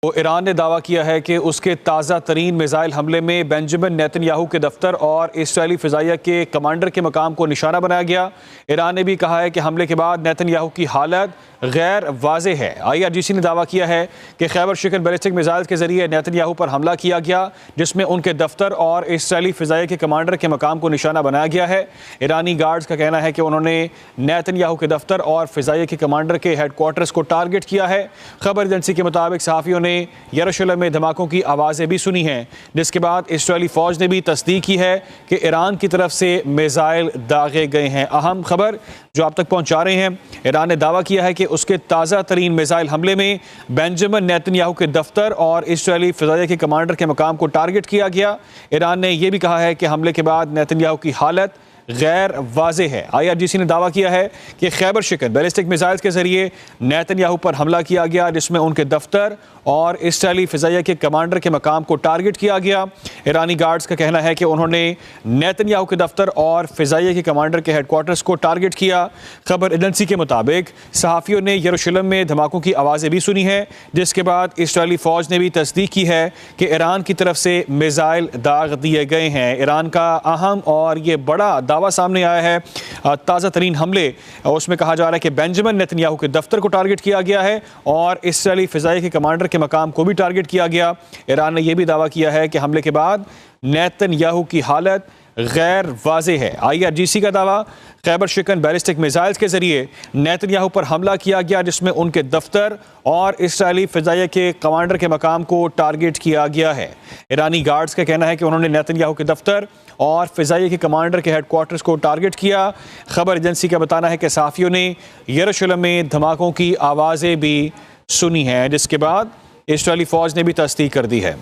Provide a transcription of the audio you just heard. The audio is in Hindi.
तो ईरान ने दावा किया है कि उसके ताज़ा तरीन मिसाइल हमले में बेंजामिन नेतन्याहू के दफ्तर और इसराइली फ़िज़ाइया के कमांडर के मकाम को निशाना बनाया गया। ईरान ने भी कहा है कि हमले के बाद नेतन्याहू की हालत गैर वाज़े है। IRGC ने दावा किया है कि खैबर शिकन बैलिस्टिक मिसाइल के जरिए नेतन्याहू पर हमला किया गया, जिसमें उनके दफ्तर और इसराइली फ़िज़ाइया के कमांडर के मकाम को निशाना बनाया गया है। ईरानी गार्ड्स का कहना है कि उन्होंने नेतन्याहू के दफ्तर और फ़िज़ाइया के कमांडर के हेडक्वार्टर्स को टारगेट किया है। खबर एजेंसी के मुताबिक सहाफ़ियों ने यरूशलेम में धमाकों की आवाज़ें भी सुनी हैं, जिसके बाद इसराइली फ़ौज ने भी तस्दीक की है कि ईरान की तरफ से मिसाइल दागे गए हैं। अहम खबर जो आप तक पहुंचा रहे हैं, ईरान ने दावा किया है कि उसके ताज़ा तरीन मिसाइल हमले में बेंजामिन नेतन्याहू के दफ्तर और इसराइली फ़िज़ाइया के कमांडर के मकाम को टारगेट किया गया। ईरान ने यह भी कहा है कि हमले के बाद नेतन्याहू की हालत गैर वाज़े है। IRGC ने दावा किया है कि खैबर शिकन बैलिस्टिक मिसाइल्स के जरिए नेतन्याहू पर हमला किया गया, जिसमें उनके दफ्तर और इसराइली फ़िज़ाइया के कमांडर के मकाम को टारगेट किया गया। ईरानी गार्ड्स का कहना है कि उन्होंने नेतन्याहू के दफ्तर और फ़िज़ाइया के कमांडर के हेडक्वार्टर्स को टारगेट किया। खबर एजेंसी के मुताबिक सहाफ़ियों ने यरूशलेम में धमाकों की आवाज़ें भी सुनी हैं, जिसके बाद इसराइली फ़ौज ने भी तस्दीक की है कि ईरान की तरफ से मिसाइल दाग दिए गए हैं। ईरान का अहम और ये बड़ा दावा सामने आया है। ताज़ा तरीन हमले उसमें कहा जा रहा है कि बेंजामिन नेतन्याहू के दफ्तर को टारगेट किया गया है और इसराइली फ़िज़ाइया के कमांडर के मकाम को भी टारगेट किया गया। ईरान ने यह भी दावा किया है कि हमले के बाद नेतन्याहू की हालत गैर वाज़े है। IRGC का दावा, खैबर शिकन बैलिस्टिक मिसाइल्स के जरिए नेतन्याहू पर हमला किया गया, जिसमें उनके दफ्तर और इसराइली फ़िज़ाइया के कमांडर के मकाम को टारगेट किया गया है। ईरानी गार्ड्स का कहना है कि उन्होंने नेतन्याहू के दफ्तर और फ़िज़ाइया के कमांडर के हेडक्वार्टर्स को टारगेट किया। खबर एजेंसी का बताना है कि सहाफ़ियों ने यरूशलेम में धमाकों की आवाज़ें भी सुनी हैं, जिसके बाद इसराइली फ़ौज ने भी तस्दीक कर दी है।